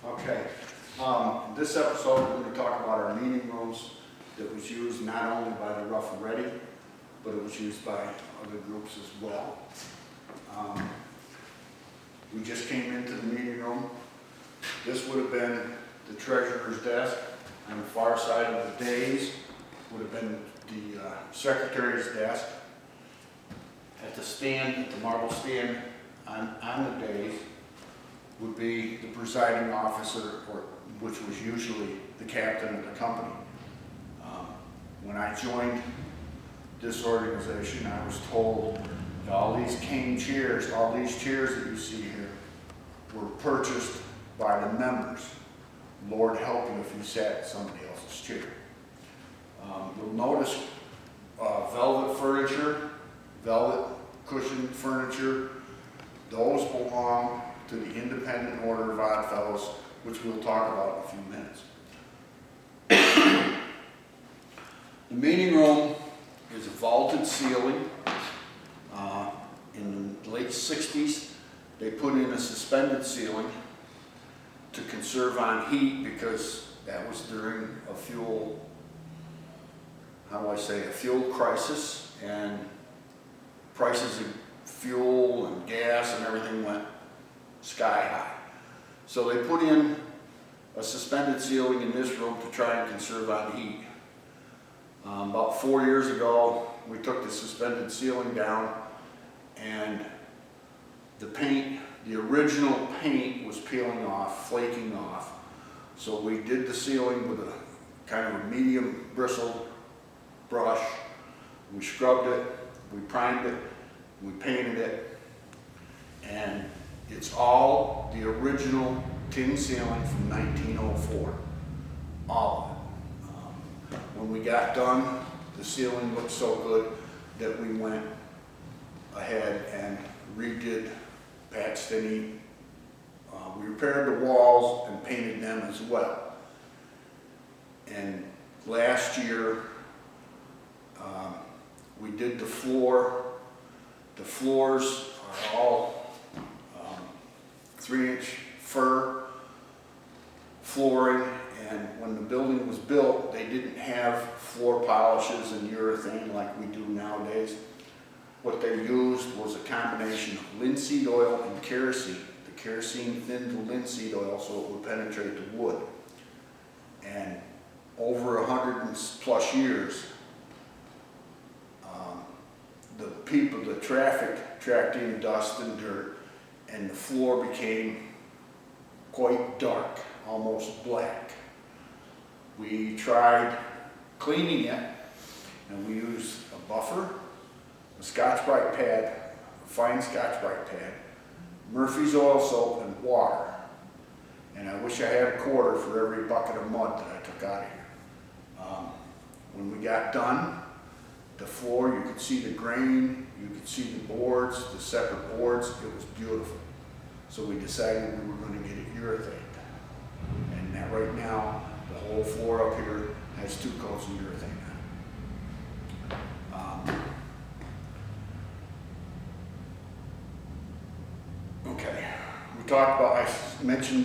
Okay, this episode we're going to talk about our meeting rooms that was used not only by the Rough and Ready, but it was used by other groups as well. We just came into the meeting room. This would have been the treasurer's desk. On the far side of the dais would have been the secretary's desk. At the stand, at the marble stand on the dais, would be the presiding officer, or which was usually the captain of the company. When I joined this organization, I was told that all these cane chairs, all these chairs that you see here, were purchased by the members. Lord help you if you sat in somebody else's chair. You'll notice velvet furniture, velvet cushioned furniture. Those belong to the Independent Order of Odd Fellows, which we'll talk about in a few minutes. The meeting room is a vaulted ceiling. In the late 60s, they put in a suspended ceiling to conserve on heat, because that was during a fuel, a fuel crisis, and prices of fuel and gas and everything went sky high. So they put in a suspended ceiling in this room to try and conserve on heat. About 4 years ago, we took the suspended ceiling down, and the paint, the original paint, was peeling off, flaking off. So we did the ceiling with a kind of a medium bristle brush. We scrubbed it, we primed it, we painted it, and it's all the original tin ceiling from 1904, all of it. When we got done, the ceiling looked so good that we went ahead and redid Pat Stinney. We repaired the walls and painted them as well. And last year, we did the floor. The floors are all 3-inch fir flooring, and when the building was built, they didn't have floor polishes and urethane like we do nowadays. What they used was a combination of linseed oil and kerosene. The kerosene thinned the linseed oil so it would penetrate the wood. And over 100+ years, the traffic tracked in dust and dirt, and the floor became quite dark, almost black. We tried cleaning it, and we used a buffer, a Scotch-Brite pad, a fine Scotch-Brite pad, Murphy's oil soap, and water. And I wish I had a quarter for every bucket of mud that I took out of here. When we got done, the floor, you could see the grain, you could see the boards, the separate boards. It was beautiful. So we decided we were going to get it urethane. And that right now, the whole floor up here has 2 coats of urethane on it. Okay, we talked about, I mentioned